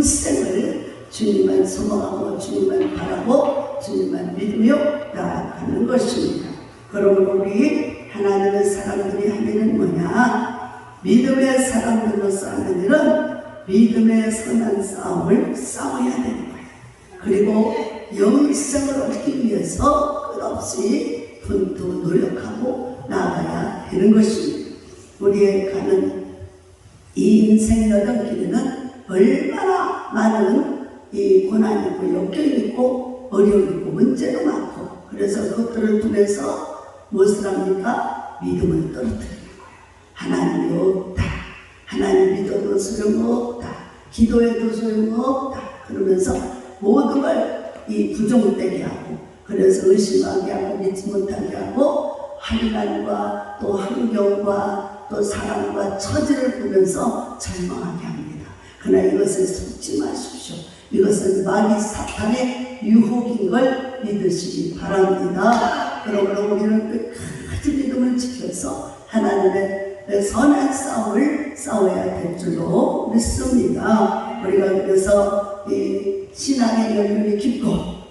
생을 주님만 소망하고 주님만 바라고 주님만 믿으며 나아가는 것입니다. 그러므로 우리 하나님의 사람들이 할 일은 뭐냐? 믿음의 사람들로서 하는 일은 믿음의 선한 싸움을 싸워야 되는 거예요. 그리고 영생을 얻기 위해서 끝없이奮闘 노력하고 나아가야 되는 것입니다. 우리의 가는 이 인생 여정길에는 얼마나 많은 이 고난이 있고 역경이 있고 어려움이 있고 문제도 많고, 그래서 그것들을 통해서 무엇을 합니까? 믿음을 떨어뜨리는 거예요. 하나님이 없다, 하나님 믿어도 소용없다, 기도해도 소용없다, 그러면서 모든 걸 이 부정되게 하고, 그래서 의심하게 하고 믿지 못하게 하고, 환난과 또 환경과 또 사람과 처지를 보면서 절망하게 합니다. 그러나 이것에 속지 마십시오. 이것은 마귀 사탄의 유혹인 걸 믿으시기 바랍니다. 그러므로 우리는 끝까지 믿음을 지켜서 하나님의 선한 싸움을 싸워야 될 줄로 믿습니다. 우리가 그래서 이 신앙의 연륜이 깊고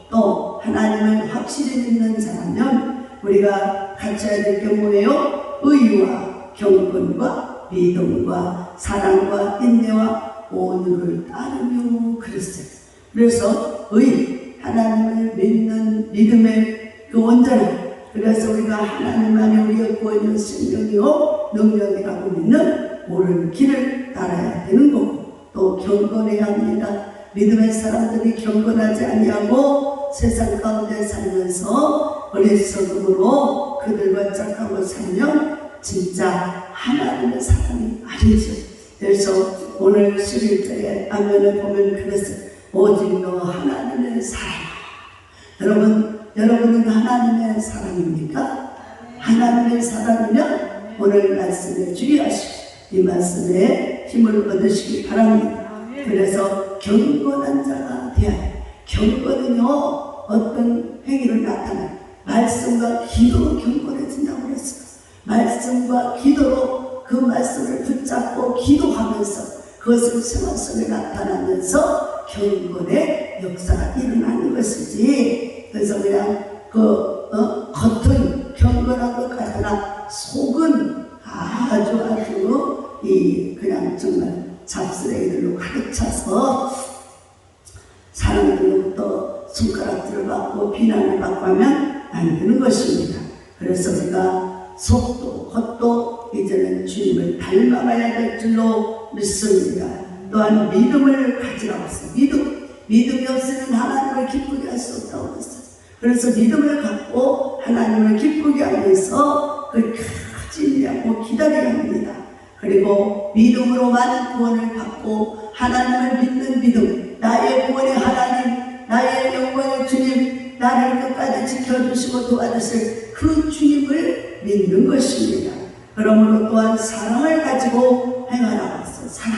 또 하나님을 확실히 믿는 자라면 우리가 갖춰야 될 게 뭐예요? 의와 경건과 믿음과 사랑과 인내와 온유를 따르며 그랬어요. 그래서 의, 하나님을 믿는 믿음의 그 원자는, 그래서 우리가 하나님 안에 우리가 구하는 생명이요 능력이라고 믿는 옳은 길을 따라야 되는 거고, 또 경건해야 합니다. 믿음의 사람들이 경건하지 아니하고 세상 가운데 살면서 어리석음으로 그들과 짝하고 살면 진짜 하나님의 사람이 아니죠. 그래서 오늘 11절에 아멘을 보면 그랬어요. 오직 너 하나님의 사람. 여러분은 하나님의 사람입니까? 하나님의 사람이면 오늘 말씀에 주의하시고 이 말씀에 힘을 얻으시기 바랍니다. 그래서 경건한 자가 되어야, 경건은요 어떤 행위를 나타내요. 말씀과 기도로 경건해진다고 그랬어요. 말씀과 기도로 그 말씀을 붙잡고 기도하면서 그것을 생활 속에 나타나면서 경건의 역사가 일어나는 것이지, 그래서 그냥 겉은 경건한 것 같으나 속은 아주 그냥 정말 잡쓰레기들로 가득 차서 사람들로부터 손가락질을 받고 비난을 받고 하면 안 되는 것입니다. 그래서 우리가 속도 겉도 이제는 주님을 닮아가야 될 줄로 믿습니다. 또한 믿음을 가지라고 했어요. 믿음이 없으면 하나님을 기쁘게 할 수 없다고 했어요. 그래서 믿음을 갖고 하나님을 기쁘게 하면서 끝까지 인내하고 기다려야 합니다. 그리고 믿음으로만 구원을 받고 하나님을 믿는 믿음, 나의 구원의 하나님, 나의 영광의 주님, 나를 끝까지 지켜주시고 도와주실 그 주님을 믿는 것입니다. 그러므로 또한 사랑을 가지고 행하라고 했어요.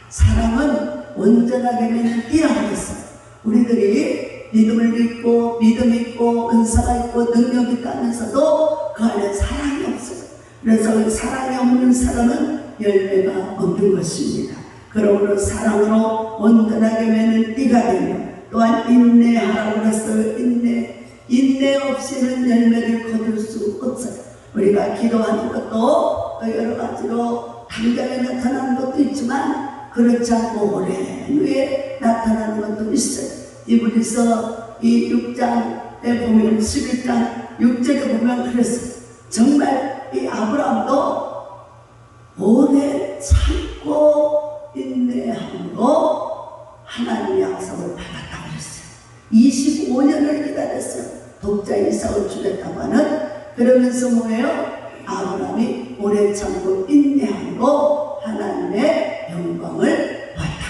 사랑은 온전하게 맺는 띠라고 했어요. 우리들이 믿음을 믿고 믿음 있고 은사가 있고 능력이 있다면서도 그 안에 사랑이 없어요. 그래서 사랑이 없는 사람은 열매가 없는 것입니다. 그러므로 사랑으로 온전하게 맺는 띠가 되며, 또한 인내하라고 했어요. 인내 없이는 열매를 거둘 수 없어요. 우리가 기도하는 것도 여러 가지로 당장에 나타나는 것도 있지만 그렇지 않고 오랜 후에 나타나는 것도 있어요. 이브리서 이 6장에 보면 11장 6절에 보면 그랬어요. 정말 이 아브라함도 오래 참고 인내함으로 하나님의 약속을 받았다고 그랬어요. 25년을 기다렸어요. 독자 이삭을 주겠다고 하는. 그러면서 뭐예요? 아브라함이 오래 참고 인내함으로 하나님의 영광을 받았다.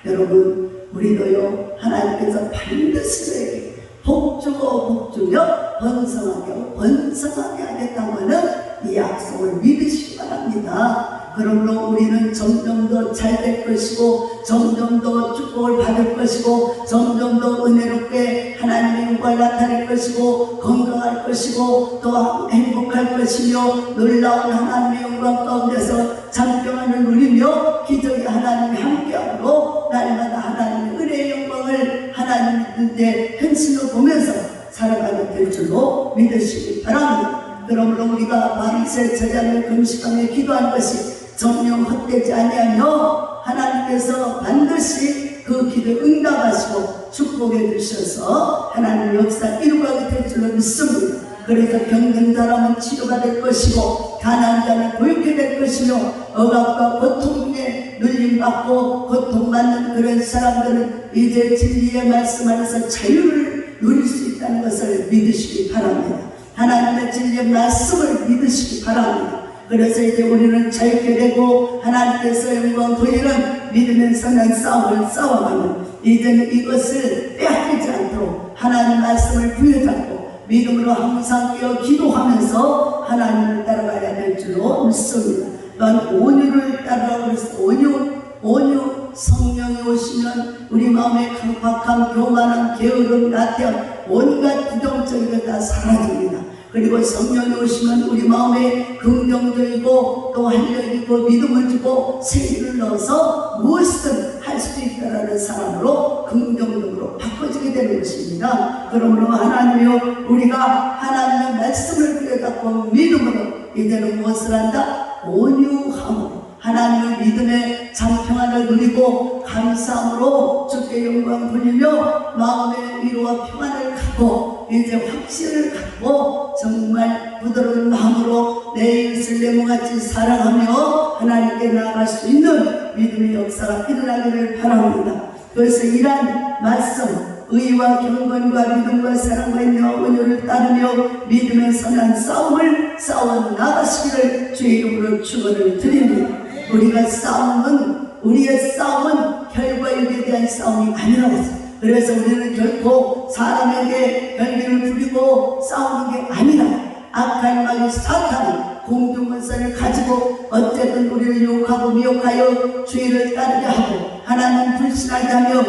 여러분, 우리도요 하나님께서 반드시 우리에게 복주고 복주며 번성하게 하겠다고 하는 이 약속을 믿으시기 바랍니다. 그러므로 우리는 점점 더 잘 될 것이고 점점 더 축복을 받을 것이고 점점 더 은혜롭게 하나님의 영광을 나타낼 것이고 건강할 것이고 또 행복할 것이며 놀라운 하나님의 영광 가운데서 장평안을 누리며 기적의 하나님이 함께하므로 날마다 하나님의 이제 현실로 보면서 살아가게 될 줄로 믿으시기 바랍니다. 그러므로 우리가 바리새 제자를 금식하며 기도한 것이 정령 헛되지 아니하며 하나님께서 반드시 그 기도 응답하시고 축복해 주셔서 하나님 역사 이루어가게 될 줄로 믿습니다. 그래서 병든 사람은 치료가 될 것이고 가난한 자는 보육게 될 것이며 억압과 고통에 눌림받고 고통받는 그런 사람들은 이제 진리의 말씀 안에서 자유를 누릴 수 있다는 것을 믿으시기 바랍니다. 하나님의 진리의 말씀을 믿으시기 바랍니다. 그래서 이제 우리는 자유케 되고 하나님께서 영광 돌리는 믿음의 선한 싸움을 싸워가면 이제는 이것을 빼앗기지 않도록 하나님 말씀을 부여잡고 믿음으로 항상 깨어 기도하면서 하나님을 따라가야 될 줄로 믿습니다. 또한 온유를 따르라고 그래서 온유 성령이 오시면 우리 마음의 강팍함, 교만함, 게으름, 나태함 온갖 부정적인 것 다 사라집니다. 그리고 성령이 오시면 우리 마음에 긍정적이고 또 활력이고 믿음을 주고 생기를 넣어서 무엇이든 할 수 있다라는 사람으로 긍정적으로 바꿔지게 되는 것입니다. 그러므로 하나님이여 우리가 하나님의 말씀을 부여잡고 믿음으로 이제는 무엇을 한다? 온유함으로 하나님의 믿음의 장평안을 누리고 감사함으로 주께 영광 돌리며 마음의 위로와 평안을 갖고 이제 확신을 갖고 정말 부드러운 마음으로 내 이웃을 내 몸같이 사랑하며 하나님께 나아갈 수 있는 믿음의 역사가 일어나기를 바랍니다. 그래서 이러한 말씀 의와 경건과 믿음과 사랑과 온유를 따르며 믿음의 선한 싸움을 싸워 나가시기를 주의 이름으로 축원을 드립니다. 우리의 싸움은 결과에 대한 싸움이 아니라고 했습니다. 그래서 우리는 결코 사람에게 혈기를 부리고 싸우는 게 아니라 악한 마귀 사탄이 공중권세를 가지고 어쨌든 우리를 유혹하고 미혹하여 주의를 따르게 하고 하나님 불신하게 하며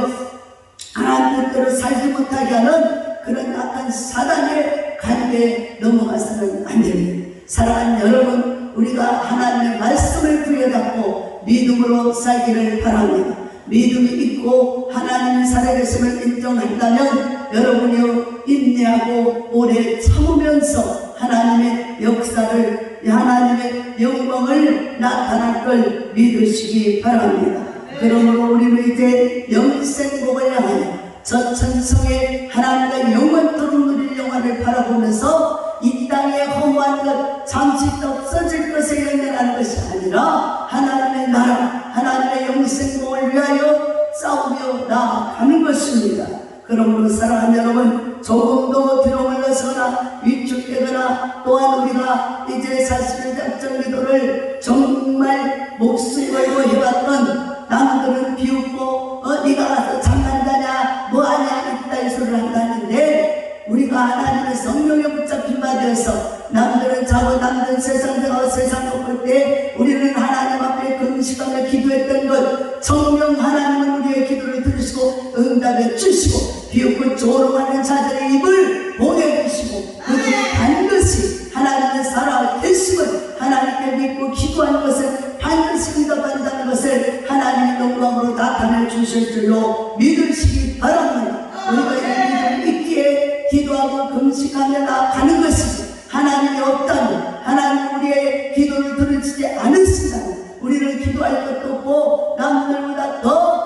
하나님 뜻대로 살지 못하게 하는 그런 악한 사단의 관계에 넘어가서는 안 됩니다. 사랑하는 여러분, 우리가 하나님의 말씀을 부여잡고 믿음으로 살기를 바랍니다. 믿음이 있고 하나님의 살아계심을 인정한다면 여러분이 인내하고 오래 참으면서 하나님의 역사를 하나님의 영광을 나타날 걸 믿으시기 바랍니다. 그러므로 우리는 이제 영생복을 향하여 저 천성의 하나님과 영원토록 누릴 영화를 바라보면서 이 땅의 허무한 것 잠시 없어질 것에 연연하는 것이 아니라 하나님의 나라 하나님의 영생복을 위하여 싸우며 나아가는 것입니다. 그러므로 사랑하는 여러분, 조금도 들어올라서거나 위축되거나 또한 우리가 이제 사실은 작정 기도를 정말 목숨 걸고 해왔던 남들은 비웃고 네가 가서 잠깐 자냐 뭐하냐 있다 이 소리를 한다는데 우리가 하나님의 성령에 붙잡힌 바 되어서 남들은 자고 남들은 세상 들어가고 세상 덮을 때 우리는 하나님 앞에 금식하며 기도했던 것 성령 하나님은 우리의 기도를 들으시고 응답해 주시고 비웃고 조롱하는 자들의 입을 보내주시고 그들이 반드시 하나님의 살아올 되심을 하나님께 믿고 기도한 것을 반드시 응답한다는 것을 하나님의 영광으로 나타내 주실 줄로 믿으시기 바랍니다. 우리가 이 믿음 있기에 기도하고 금식하며 나아가는 것이지 하나님이 없다면 하나님 우리의 기도를 들으시지 않으신다면 우리는 기도할 것도 없고 남들보다 더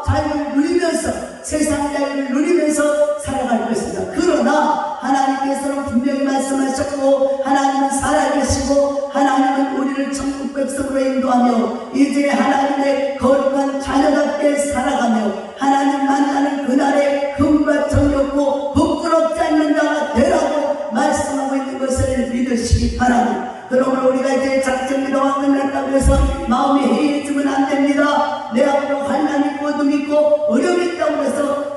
자유를 누리면서 세상 자유를 누리면서 살아갈 것이다. 그러나 하나님께서는 분명히 말씀하셨고 하나님은 살아계시고 하나님은 우리를 천국 백성으로 인도하며 이제 하나님의 거룩한 자녀답게 살아가며 하나님 만나는 그날에 금과 정이 없고 부끄럽지 않는 자가 되라고 말씀하고 있는 것을 믿으시기 바랍니다. 그러므로 우리가 이제 작정기도가 끝났다고 해서 마음이 해이해지면 안 됩니다. 내 앞으로 환난이 있고 어둠이 있고 어려움이 있다고 해서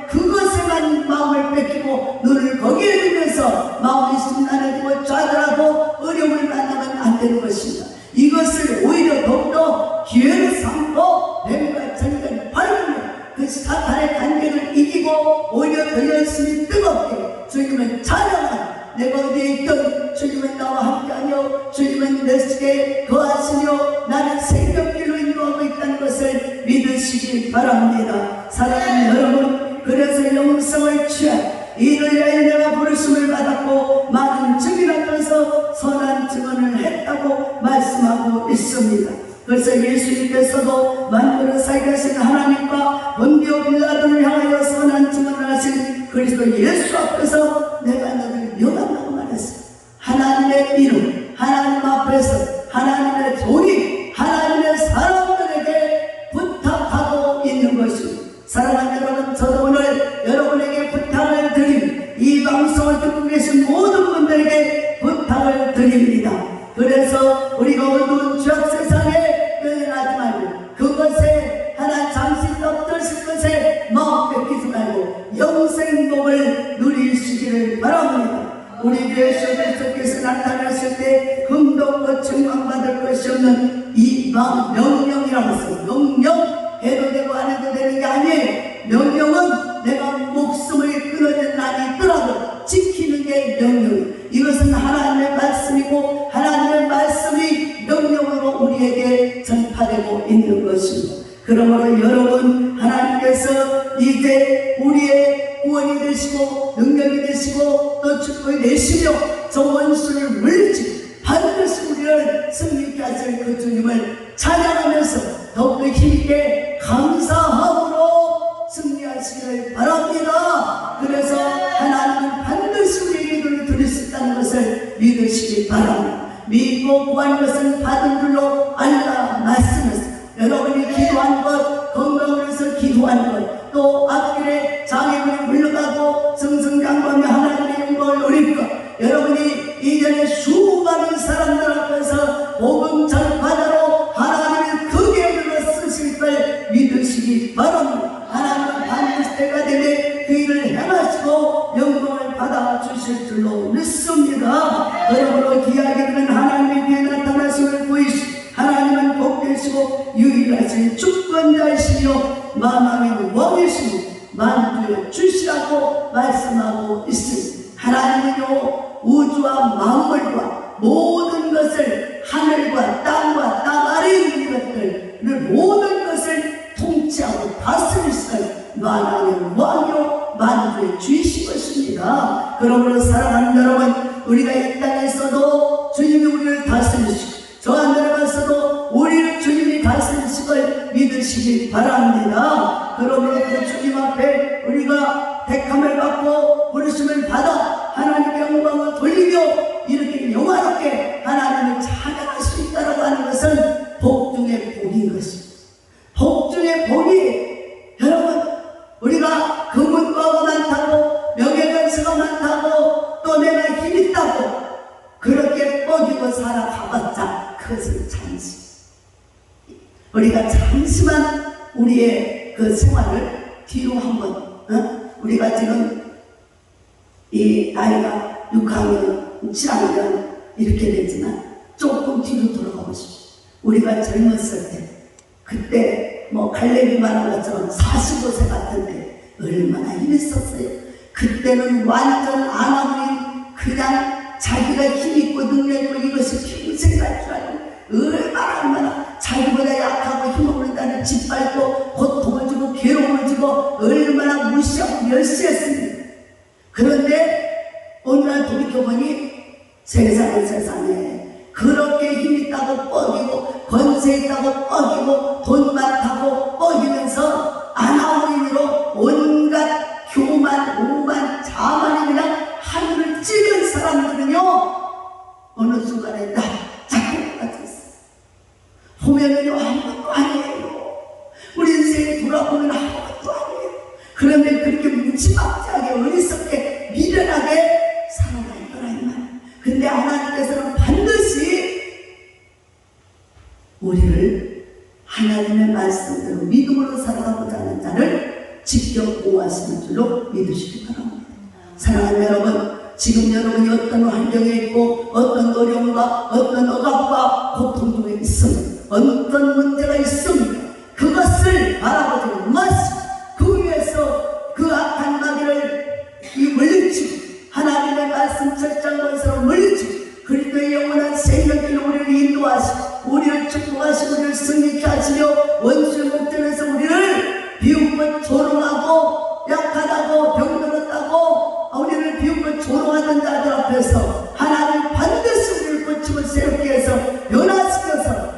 그것에만 마음을 뺏기고 눈을 거기에 두면서 마음이 심란해지고 좌절하고 어려움을 만나면 안 되는 것입니다. 이것을 오히려 더욱더 기회로 삼고 뱀과 전쟁을 밟으며 그 사탄의 관계를 이기고 오히려 더 열심히 뜨겁게 주님을 찬양하는 내가 어디에 있든 주님은 나와 함께하며 주님은 내 속에 거하시며 나는 생명길로 인도하고 있다는 것을 믿으시고 믿으시기 바랍니다. 사랑하는 여러분, 그래서 영성을 취한 이를 위하여 내가 부르심을 받았고 많은 증인 앞에서 선한 증언을 했다고 말씀하고 있습니다. 그래서 예수님께서도 만물을 살게 하신 하나님과 본디오 빌라도를 향하여 선한 증언을 하신 그리스도 예수 앞에서 내가 너를 명한다고 말했어요. 하나님의 이름, 하나님 앞에서 하나님의 종이 하나님의 사람들에게 부탁하고 있는 것입니다. 사랑하는 여러분, 저도 오늘 여러분에게 부탁을 드립니다. 이 방송을 듣고 계신 모든 분들에게 부탁을 드립니다. 그래서 우리가 어두운 죄악 세상에 끌려나지 말고 그것에 하나 잠시 떡들실 것에 마음 뺏기지 말고 영생복을 누리시기를 바랍니다. 우리 주 예수 그리스도께서 나타나실 때 금도 없고 책망받을 것이 없는 이 명령이라고 했어요. 명령 해도 되고 안 해도 되는 게 아니에요. 명령은 내가 목숨을 끊어진 날이 있더라도 지키는 게 명령이에요. 이것은 하나님의 말씀이고 하나님의 말씀이 명령으로 우리에게 전파되고 있는 것입니다. 그러므로 여러분, 하나님께서 이제 우리의 구원이 되시고 능력이 되시고 또 축복이 되시며 저 원수를 물리치고 반드시 우리를 승리케 하실 그 주님을 찬양하면서 더욱더 힘있게 감사함으로 승리하시기를 바랍니다. 그래서 하나님은 반드시 우리에게 눈을 들일 수 있다는 것을 믿으시기 바랍니다. 믿고 구한 것은 받은 줄로 알라 말씀했습니다. 여러분이 기도한 것, 건강을 위해서 기도한 것, 또 앞길에 장애물이 물러가고 승승장구하며 하나님의 영광을 누릴 것, 여러분이 이전에 수많은 사람들 앞에서 복음 전파자로 하나님의 크게 불러 쓰실 걸 믿으시기 바랍니다. 하나님은 반드시 때가 되면 그 일을 행하시고 영광을 받아주실 줄로 믿습니다. 그러므로 귀하게 되는 하나님의 뒤에 나타나심을 보이시고 하나님은 복되시고 유일하신 주권자이시며 만왕의 왕이시며 만주의 주시라고 말씀하고 있습니다. 하나님은요 우주와 만물과 모든 것을 하늘과 땅과 땅 아래에 있는 것들을 모든 것을 통치하고 다스리시는 만왕의 왕이요 만주의 주이신 것입니다. 그러므로 사랑하는 여러분, 우리가 이 땅에서도 주님이 우리를 다스리시고 저 하늘에서도 우리를 주님이 다스리실 걸 믿으시기 바랍니다. 그러므로 그 주님 앞에 우리가 택함을 받고 부르심을 받아 하나님의 영광을 돌리며 이렇게 영화롭게 하나님을 찬양할 수 있다고 하는 것은 복 중의 복인 것입니다. 복 중의 복이 여러분, 우리가 금은과가 많다고 명예관세가 많다고 또 내가 힘 있다고 그렇게 뻐기고 살아가봤자 그것은 잠시, 우리가 잠시만 우리의 그 생활을 뒤로 한번 우리가 지금 이 나이가 6학년, 7학년 이렇게 되지만 조금 뒤로 돌아가고 싶어요. 우리가 젊었을 때 그때 뭐 갈렙이 말한 것처럼 45세 같은데 얼마나 힘있었어요. 그때는 완전 아나무인 그냥 자기가 힘있고 능력있고 이것이 평생 갈 줄 알고 얼마나 자기보다 약하고 힘없는다는 짓밟고 고통을 주고 괴로움을 주고 얼마나 무시하고 멸시했습니다. 그런데 오늘날 돌이켜보니 세상에 그렇게 힘있다고 뻐기고 권세 있다고 뻐기고 돈 많다고 뻐기면서 아나무인으로 온갖 교만, 오만, 자만이 그냥 하늘을 찌른 사람들은요 어느 순간에 나 작곡 같았어. 보면은요 아무것도 아니에요. 우리 인생이 돌아보면 아무것도 아니에요. 그런데 그렇게 무지막지하게 어리석게 미련하게 살아갈 거라니만. 근데 하나님께서는 반드시 우리를 하나님의 말씀대로 믿음으로 살아가고자 하는 자를 직접 보호하시는 줄로 믿으시기 바랍니다. 사랑하는 여러분, 지금 여러분이 어떤 환경에 있고 어떤 어려움과 어떤 억압과 고통 중에 있습니다. 어떤 문제가 있습니다. 그것을 바라보지 마시고 그 위에서 그 악한 마귀를 물리치고 하나님의 말씀 철장권서로 물리치고 그리스도의 영원한 생명길로 우리를 인도하시고 우리를 축복하시고 우리를 승리케 하시며 원수의 목전에서 우리를 비웃고 조롱하고 약하다고 병들었다고 우리를 비웃고 조롱하는 자들 앞에서 하나님 반드시 우리를 고치고 새롭게 해서 변화시켜서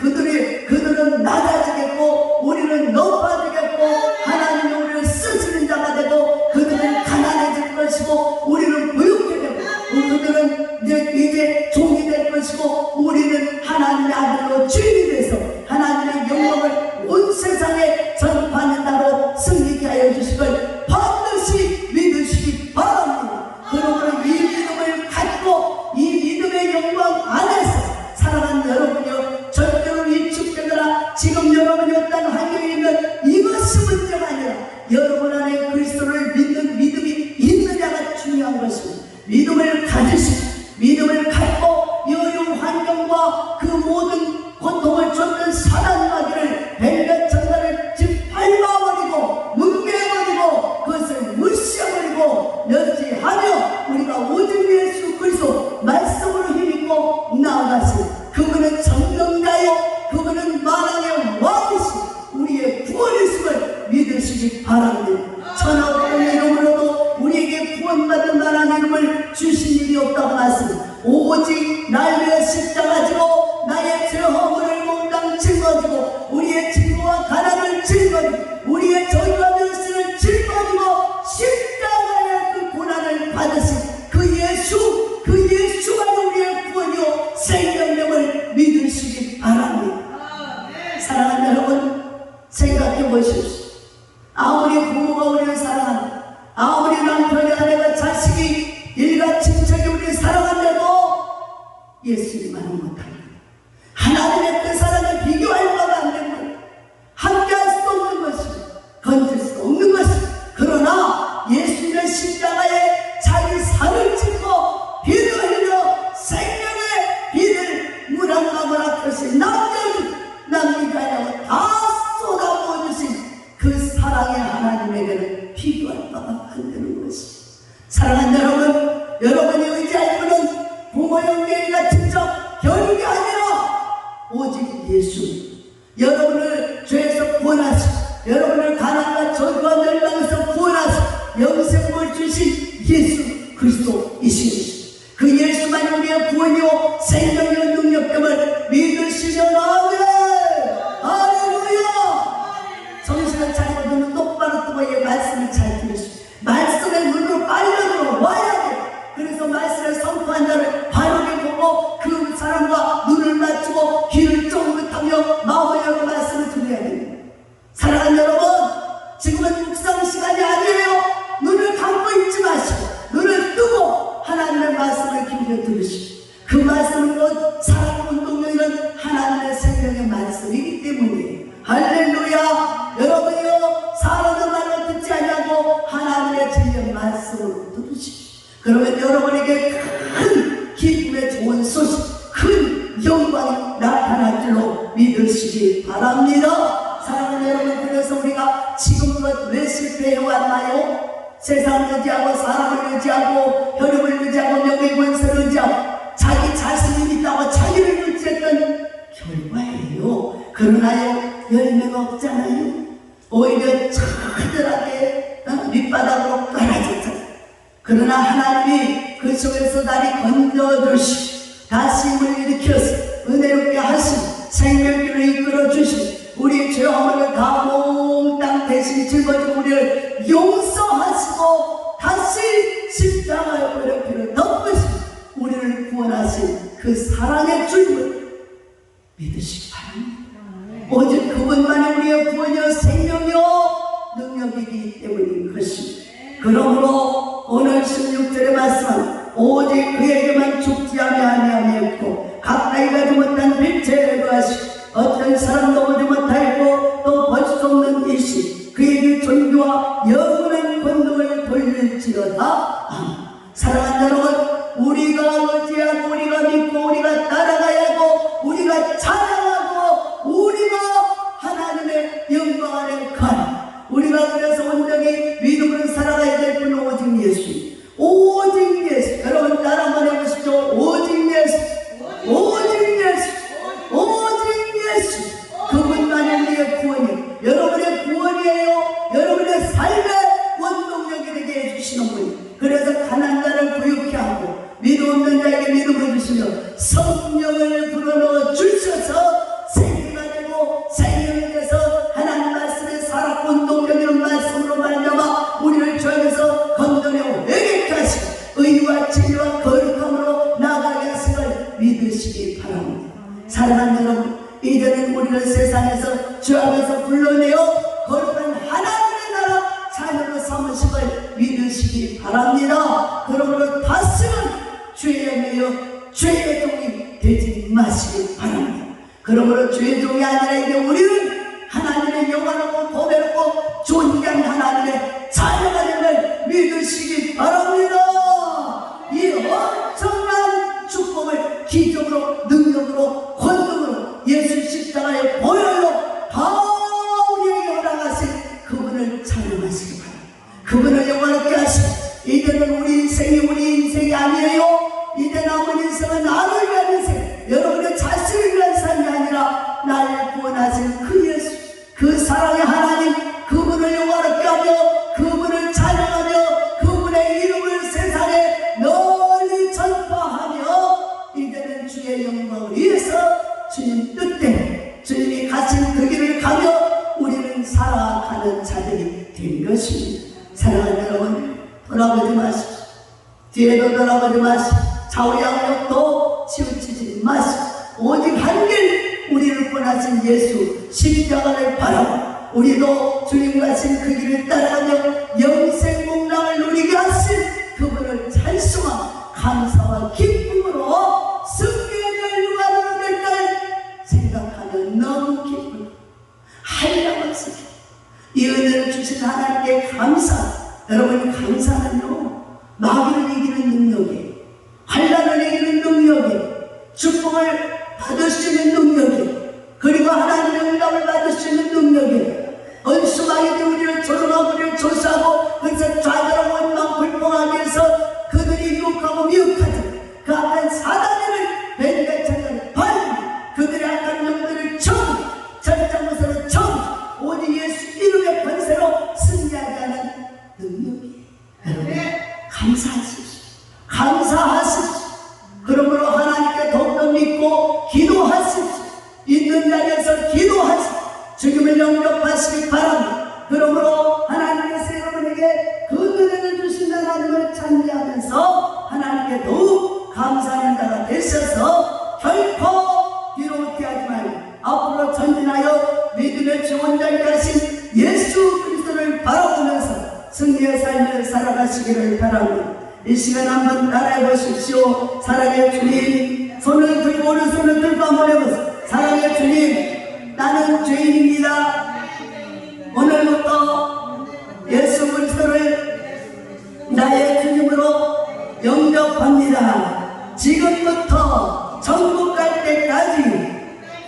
그들은 낮아지겠고 우리는 높아지겠고 하나님이 우리를 쓰시는 자가 되고 그들은 가난해질 것이고 우리는 부유하게 되고 그들은 이제 종이 될 것이고 우리는 하나님의 아들로 주인이 돼서 하나님의 영광을 온 세상에 전파하는 자로 승리케 하여 주시길 반드시 믿으시기 바랍니다. 그러므로 이 믿음을 갖고 이 믿음의 영광 안에서 사랑하는 여러분이여 절대로 위축되거나 지금 여러분이 어떤 환경에 있는 이것이 문제가 아니라 여러분 안에 그리스도를 믿는 믿음이 있느냐가 중요한 것입니다. 믿음을 가지시고 믿음을 갖고 이 어려운 환경과 그 모든 고통을 줬던 사단 마귀를 백몇천달을 짓밟아버리고 뭉개버리고 그것을 무시해버리고 멸시하며 우리가 오직 예수 그리스도 말씀으로 힘입고 나아가시 그분은 정령자요 그분은 만왕의 왕이시 우리의 구원이심을 믿으시기 바랍니다. 천하의 이름으로도 우리에게 구원받은 만한 이름을 주신 일이 없다고 말씀 오직 날 위해 십자가 지고 나의 죄 허물을 몽땅 짊어지고 우리의 증오와 가난을 짊어지고 우리의 저주와 멸시를 짊어지고 십자가의 그 고난을 받으신 그 예수가 우리의 구원이요 생명력을 믿으시기 바랍니다. 사랑하는 여러분 생각해 보십시오. 아무리 부모가 우리를 사랑한다 아무리 남편이 아내가 자식이 일가 친척이 우리를 사랑한데도 예수님만은 못합니다. 하나님의 그 사랑에 비교할 바가 안 됩니다. 함께할 수도 없는 것입니다. 건질 수도 없는 것입니다. 그러나 예수님의 십자가에 자기 살을 찢고 피를 흘려 생명의 피를 물 한 방울 앞에서 남기지 않고 다 쏟아부어주신 그 사랑의 하나님에게는 비교할 바가 안 되는 것입니다. 사랑하는 여러분 여러분이 의지할 분은 부모 형제가 직접 겨루는 게 아니라 오직 예수 여러분을 죄에서 구원하시고 여러분을 가난과 저주와 멸망에서 구원하시고 영생을 주신 예수 그리스도이십니다. 그 예수만이 우리의 구원이요 생명이요 능력됨을 믿으시면 아멘. 할렐루야. 정신을 차리고 눈을 똑바로 뜨고 이 말씀을 잘 들으시고 말씀의 눈으로 빨려 들어와야 돼. 그래서 말씀을 선포한 자를 바르게 보고 그 사람과 눈을 맞추고 귀를 쫑긋하며 마음을 열고 말씀을 들어야 됩니다. 사랑하는 여러분 지금은 묵상 시간이 아니에요. 눈을 감고 있지 마시고 눈을 뜨고 하나님의 말씀을 기울여 들으시고 그 말씀은 곧 사랑 운동력은 하나님의 생명의 말씀이기 때문이에요. 할렐루야. 여러분이요 사람의 말을 듣지 아니하고 하나님의 진리의 말씀을 들으시고 그러면 여러분에게 큰 기쁨의 좋은 소식 큰 영광이 나타날 줄로 믿으시기 바랍니다. 사랑하는 여러분 그래서 우리가 지금껏 왜 실패해왔나요? 세상을 의지하고 사람을 의지하고 혈육을 의지하고 명예 권세를 의지하고 자기 자신이 있다고 자기를 의지했던 결과예요. 그러나요 열매가 없잖아요. 오히려 차들하게 밑바닥으로 깔아졌잖아요. 그러나 하나님이 그 속에서 다리 건져주시고 다시 힘을 일으켜서 은혜롭게 하시고 생명길을 이끌어주시고 우리의 죄 허물을 다 몽땅 대신 짊어지고 우리를 용서하시고 다시 십자가의 어렵기를 덮으시고 우리를 구원하신 그 사랑의 주님을 믿으시기 바랍니다. 오직 그분만이 우리의 구원이요 생명이요 능력이기 때문인 것입니다. 그러므로 오늘 16절의 말씀은 오직 그에게만 죽지 아니하였고 가까이 가지 못한 빛에 거하시고 어떤 사람도 보지 못하였고 또 볼 수 없는 이시 그에게 존귀와 영원한 권능을 돌릴지어다. 사랑하는 여러분 우리가 의지하고 우리가 믿고 우리가 따라가야 하고 우리가 찬양하고 우리가 하나님의 영광 안에 가 우리가 그래서 온전히 믿음으로 살아가야 될 분은 오직 예수 오직 예수. 여러분 따라 한번 해보시죠. 오직 예수 오직 예수 오직 예수. 그분만이 우리의 구원이에요. 여러분의 구원이에요. 죄에 매여 죄의 종이 되지 마시기 바랍니다. 그러므로 죄의 종이 아니라 이제 우리는 하나님의 영원하고 보배롭고 존귀한 하나님의 자녀가 됨을 믿으시기 바랍니다. 이 엄청난 축복을 기적으로 능력으로 권능으로 예수 십자가의 보혈로 다 우리에게 허락하신 그분을 찬양하시기 바랍니다. 그분을 영원하게 하시고 이제는 우리 인생이 아니에요. 이제 남은 인생은 나를 위한 인생, 여러분의 자신을 위한 삶이 아니라 나를 구원하신 그 예수, 그 사랑의 하나님, 그분을 영원하게 하며 그분을 찬양하며 그분의 이름을 세상에 널리 전파하며 이제는 주의 영광을 위해서 주님 뜻대로 주님이 가신 그 길을 가며 우리는 살아가는 자들이 된 것입니다. 사랑하는 여러분, 돌아보지 마십시오. 뒤에도 돌아보지 마십시오. 좌우양쪽도 치우치지 마십시오. 오직 한 길, 우리를 구원하신 예수 십자가를 바라고 우리도 주님 가신 그 길을 따라가며 영생 복락을 누리게 하신 그분을 찬송하며 감사와 기쁨으로 승리의 날 누가 누를까 생각하면 너무 기쁘고 한량없이 이 은혜를 주신 하나님께 감사. 여러분, 감사는요 마귀를 이기는 능력이, 환난을 이기는 능력이, 축복을 받을 수 있는 능력이, 그리고 하나님의 응답을 받을 수 있는 능력이, 원수마귀들 우리를 조롱하고 우리를 조사하고 그래서 좌절하고 원망 불평하기 위해서 그들이 유혹하고 미혹하죠. 그 악한 사단을 벤대처럼 발리 그들의 악한 영들을 정 절장무서로 정 오직 예수 이름의 권세로 승리하게 하는 능력이에요. 여러분, 감사하십시오. 감사하십시오. 그러므로 하나님께 더욱더 믿고 기도하십시오. 있는 자리에서 기도하십시오. 죽음을 영접하시기 바랍니다. 그러므로 하나님께서 여러분에게 그 은혜를 주신 하나님을 찬미하면서 하나님께 더욱 감사하는 자가 되셔서 결코 뒤로 피하지 말고 앞으로 전진하여 믿음의 주원자이 가신 예수 그리스도를 바라보면서 승리의 삶을 살아가시기를 바랍니다. 이 시간 한번 따라해 보십시오. 사랑의 주님, 손을 들고 오른손을 들고 한번 해보세요. 사랑의 주님, 나는 죄인입니다. 오늘부터 예수 그리스도를 나의 주님으로 영접합니다. 지금부터 천국 갈 때까지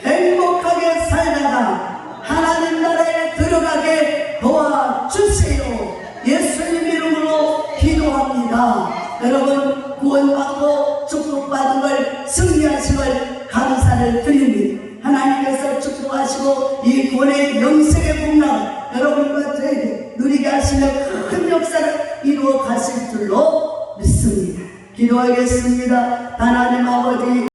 행복하게 살다가 하나님 나라에 들어가게 도와주세요. 예수님 이름으로 기도합니다. 여러분, 구원받고 축복받은 걸 승리하신 걸 감사를 드립니다. 하나님께서 축복하시고 이 구원의 영생의 복락을 여러분과 저에게 누리게 하시며 큰 역사를 이루어 가실 줄로 믿습니다. 기도하겠습니다. 하나님 아버지,